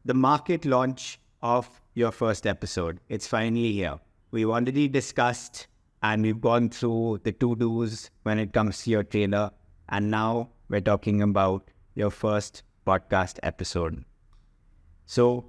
the market launch of your first episode. It's finally here. We've already discussed and we've gone through the to-dos when it comes to your trailer. And now we're talking about your first podcast episode. So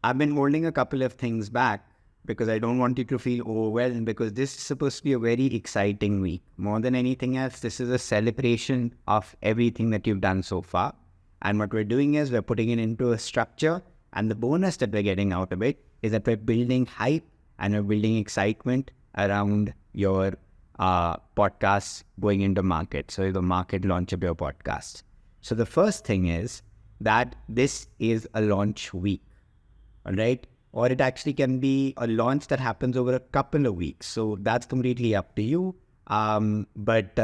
I've been holding a couple of things back because I don't want you to feel overwhelmed, because this is supposed to be a very exciting week. More than anything else, this is a celebration of everything that you've done so far. And what we're doing is we're putting it into a structure, and the bonus that we're getting out of it is that we're building hype and we're building excitement around your podcast going into market. So the market launch of your podcast. So the first thing is that this is a launch week, all right? Or it actually can be a launch that happens over a couple of weeks. So that's completely up to you. But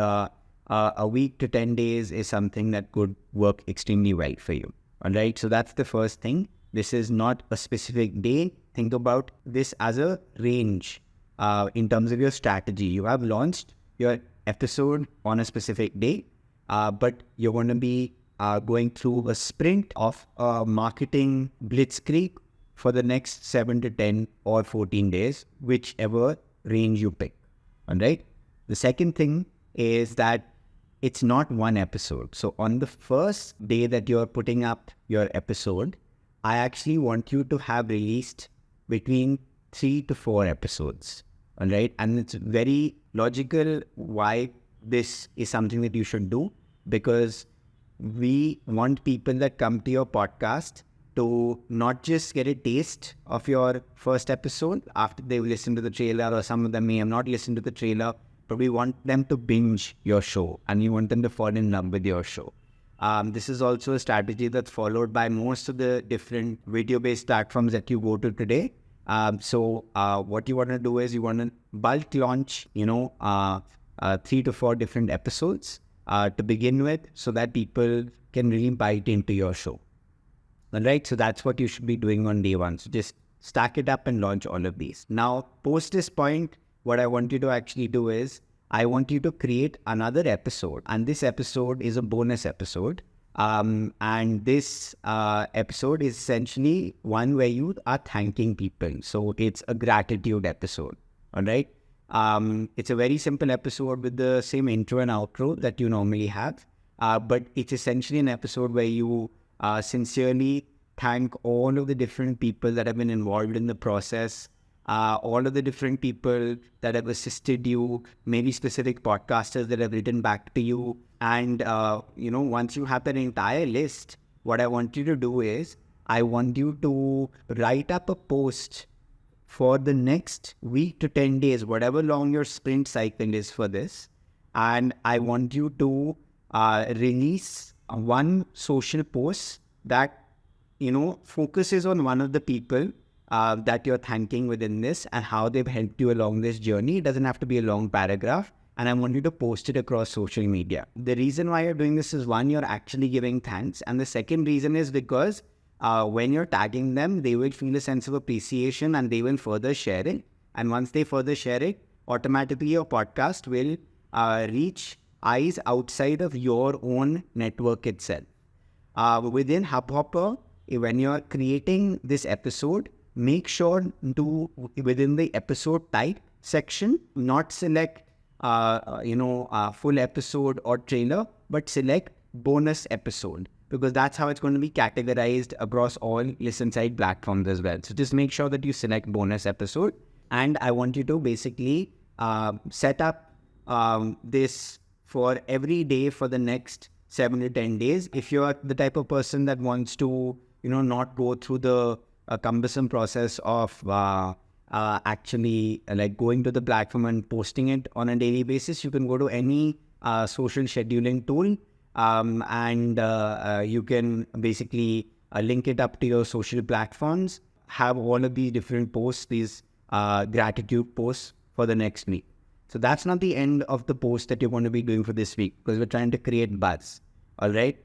a week to 10 days is something that could work extremely well for you. All right. So that's the first thing. This is not a specific day. Think about this as a range in terms of your strategy. You have launched your episode on a specific day, but you're going to be going through a sprint of marketing blitzkrieg for the next 7 to 10 or 14 days, whichever range you pick. All right. The second thing is that it's not one episode. So on the first day that you're putting up your episode, I actually want you to have released between 3 to 4 episodes. All right. And it's very logical why this is something that you should do, because we want people that come to your podcast to not just get a taste of your first episode after they've listened to the trailer, or some of them may have not listened to the trailer, but we want them to binge your show and you want them to fall in love with your show. This is also a strategy that's followed by most of the different video-based platforms that you go to today. So what you want to do is you want to bulk launch, 3 to 4 different episodes to begin with, so that people can really bite into your show. All right, so that's what you should be doing on day one. So just stack it up and launch all of these. Now, post this point, what I want you to actually do is I want you to create another episode. And this episode is a bonus episode. And this episode is essentially one where you are thanking people. So it's a gratitude episode. All right. It's a very simple episode with the same intro and outro that you normally have. But it's essentially an episode where you sincerely thank all of the different people that have been involved in the process, all of the different people that have assisted you, maybe specific podcasters that have written back to you. And, once you have that entire list, what I want you to do is I want you to write up a post for the next week to 10 days, whatever long your sprint cycle is for this. And I want you to release one social post that, focuses on one of the people that you're thanking within this and how they've helped you along this journey. It doesn't have to be a long paragraph, and I want you to post it across social media. The reason why you're doing this is, one, you're actually giving thanks. And the second reason is because when you're tagging them, they will feel a sense of appreciation and they will further share it. And once they further share it, automatically your podcast will reach eyes outside of your own network itself. Within Hubhopper, when you're creating this episode, make sure to, within the episode type section, not select, full episode or trailer, but select bonus episode, because that's how it's going to be categorized across all listen side platforms as well. So just make sure that you select bonus episode. And I want you to basically set up this for every day for the next 7 to 10 days. If you're the type of person that wants to, not go through the cumbersome process of actually like going to the platform and posting it on a daily basis, you can go to any social scheduling tool and you can basically link it up to your social platforms, have all of these different posts, these gratitude posts for the next week. So that's not the end of the post that you're going to be doing for this week, because we're trying to create buzz. All right.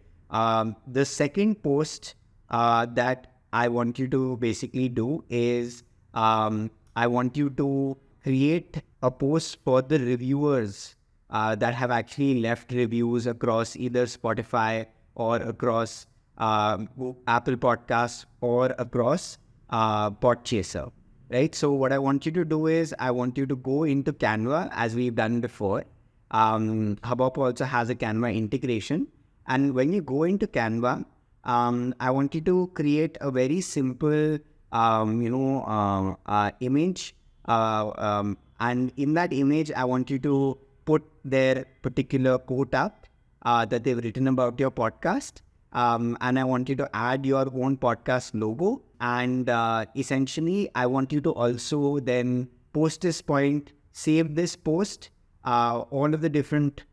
The second post that I want you to basically do is I want you to create a post for the reviewers that have actually left reviews across either Spotify or across Apple Podcasts or across Podchaser, right? So what I want you to do is I want you to go into Canva as we've done before. Hubhopper also has a Canva integration. And when you go into Canva, I want you to create a very simple, image. And in that image, I want you to put their particular quote up that they've written about your podcast. And I want you to add your own podcast logo. And essentially, I want you to also then post this point, save this post, all of the different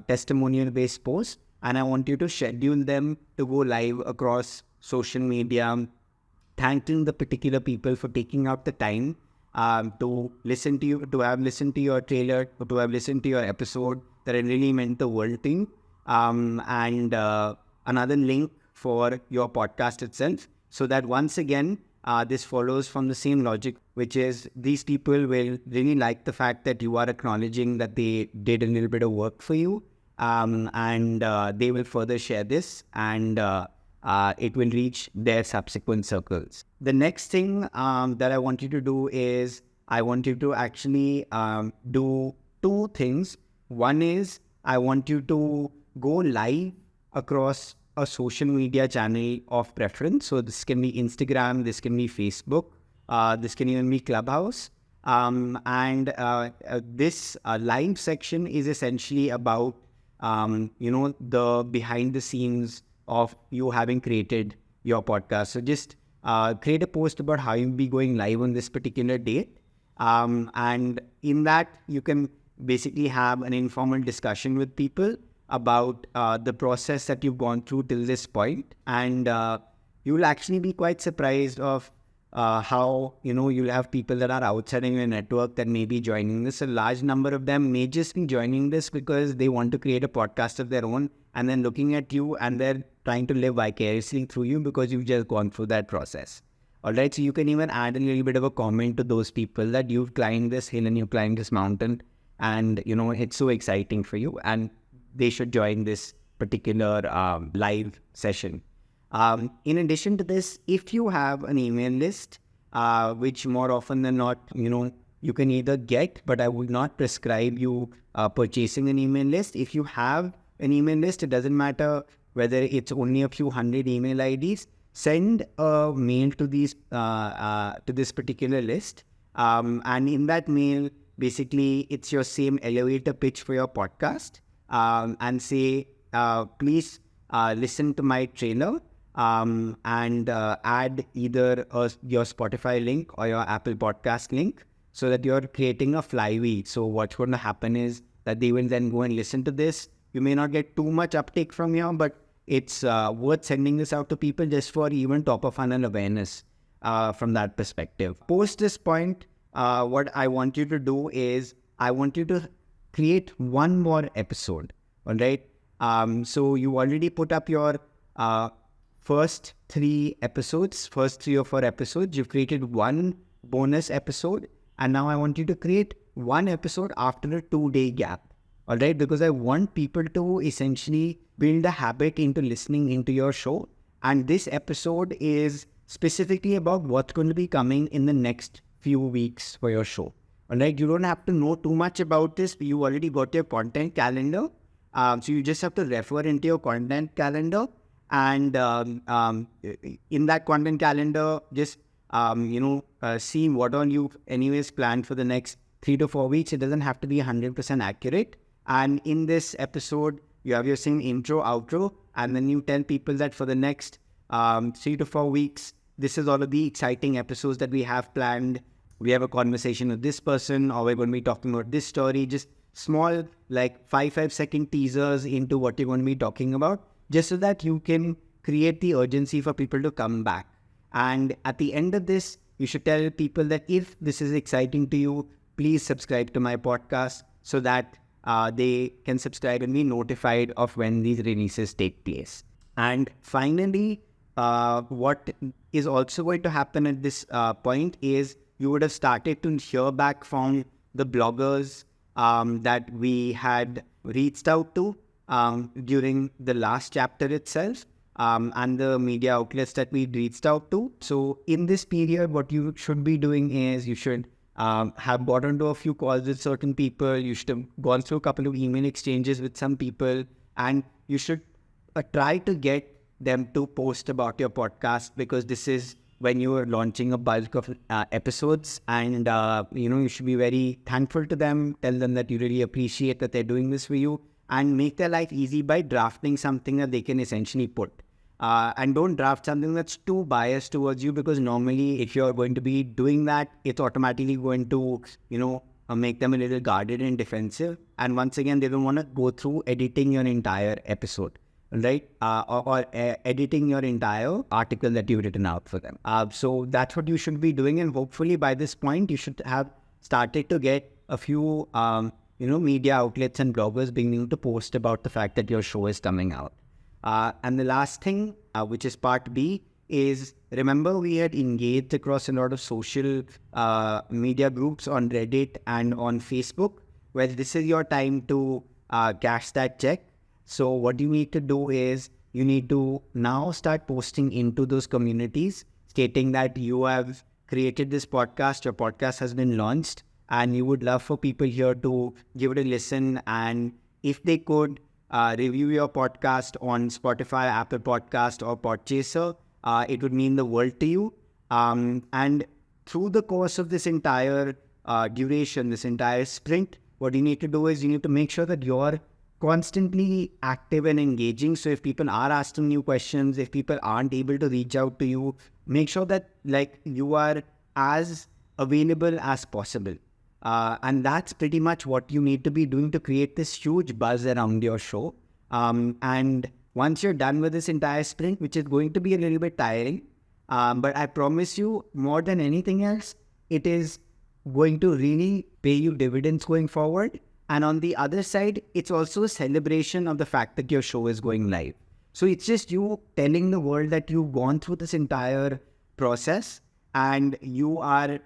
testimonial-based posts, and I want you to schedule them to go live across social media, thanking the particular people for taking out the time to listen to you, to have listened to your trailer, to have listened to your episode that it really meant the world to you. And another link for your podcast itself, so that once again, this follows from the same logic, which is these people will really like the fact that you are acknowledging that they did a little bit of work for you, and they will further share this, and it will reach their subsequent circles. The next thing that I want you to do is I want you to actually do two things. One is I want you to go live across a social media channel of preference. So this can be Instagram, this can be Facebook, this can even be Clubhouse. And this live section is essentially about, the behind the scenes of you having created your podcast. So just create a post about how you'll be going live on this particular date. And in that, you can basically have an informal discussion with people about the process that you've gone through till this point. And you will actually be quite surprised of how, you'll have people that are outside in your network that may be joining this. A large number of them may just be joining this because they want to create a podcast of their own, and then looking at you and they're trying to live vicariously through you because you've just gone through that process. All right. So you can even add a little bit of a comment to those people that you've climbed this hill and you've climbed this mountain, and, it's so exciting for you, and they should join this particular live session. In addition to this, if you have an email list, which more often than not, you can either get, but I would not prescribe you purchasing an email list. If you have an email list, it doesn't matter whether it's only a few hundred email IDs. Send a mail to these to this particular list, and in that mail, basically, it's your same elevator pitch for your podcast, and say, please listen to my trailer, and add either your Spotify link or your Apple Podcast link, so that you're creating a flywheel. So what's going to happen is that they will then go and listen to this. You may not get too much uptake from here, but it's worth sending this out to people just for even top of funnel awareness from that perspective. Post this point, what I want you to do is I want you to create one more episode. All right. So you already put up your first 3 or 4 episodes. You've created one bonus episode. And now I want you to create one episode after a 2-day gap. All right. Because I want people to essentially build a habit into listening into your show. And this episode is specifically about what's going to be coming in the next few weeks for your show. All right. You don't have to know too much about this. You already got your content calendar. So you just have to refer into your content calendar, and in that content calendar, just see what all you've anyways planned for the next 3 to 4 weeks. It doesn't have to be 100% accurate. And in this episode, you have your same intro, outro, and then you tell people that for the next 3 to 4 weeks, this is all of the exciting episodes that we have planned. We have a conversation with this person, or we're going to be talking about this story. Just small, like 5-second teasers into what you're going to be talking about, just so that you can create the urgency for people to come back. And at the end of this, you should tell people that if this is exciting to you, please subscribe to my podcast so that they can subscribe and be notified of when these releases take place. And finally, what is also going to happen at this point is you would have started to hear back from the bloggers that we had reached out to during the last chapter itself. and the media outlets that we reached out to. So in this period, what you should be doing is you should have got onto a few calls with certain people. You should have gone through a couple of email exchanges with some people, and you should try to get them to post about your podcast, because this is when you are launching a bulk of episodes, and you should be very thankful to them. Tell them that you really appreciate that they're doing this for you, and make their life easy by drafting something that they can essentially put. And don't draft something that's too biased towards you, because normally if you're going to be doing that, it's automatically going to, make them a little guarded and defensive. And once again, they don't want to go through editing your entire episode, right? Or editing your entire article that you've written out for them. So that's what you should be doing. And hopefully by this point, you should have started to get a few, media outlets and bloggers beginning to post about the fact that your show is coming out. And the last thing, which is part B, is remember we had engaged across a lot of social media groups on Reddit and on Facebook. Well, this is your time to cash that check. So what you need to do is you need to now start posting into those communities, stating that you have created this podcast, your podcast has been launched, and you would love for people here to give it a listen. And if they could review your podcast on Spotify, Apple Podcast, or Podchaser, it would mean the world to you. And through the course of this entire duration, this entire sprint, what you need to do is you need to make sure that you're constantly active and engaging. So if people are asking you questions, if people aren't able to reach out to you, make sure that you are as available as possible. And that's pretty much what you need to be doing to create this huge buzz around your show. And once you're done with this entire sprint, which is going to be a little bit tiring, but I promise you, more than anything else, it is going to really pay you dividends going forward. And on the other side, it's also a celebration of the fact that your show is going live. So it's just you telling the world that you've gone through this entire process and you are,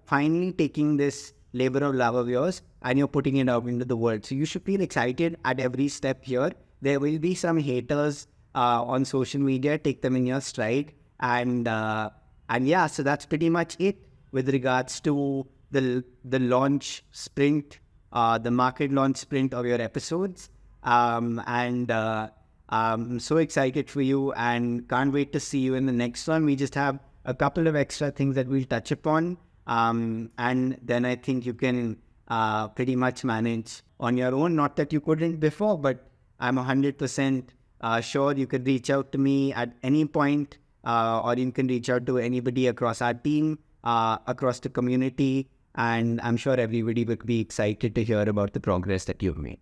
finally taking this labor of love of yours and you're putting it out into the world. So you should feel excited at every step here. There will be some haters on social media. Take them in your stride. And yeah, so that's pretty much it with regards to the launch sprint, the market launch sprint of your episodes. I'm so excited for you and can't wait to see you in the next one. We just have a couple of extra things that we'll touch upon. And then I think you can pretty much manage on your own. Not that you couldn't before, but I'm 100% sure you could reach out to me at any point, or you can reach out to anybody across our team, across the community, and I'm sure everybody would be excited to hear about the progress that you've made.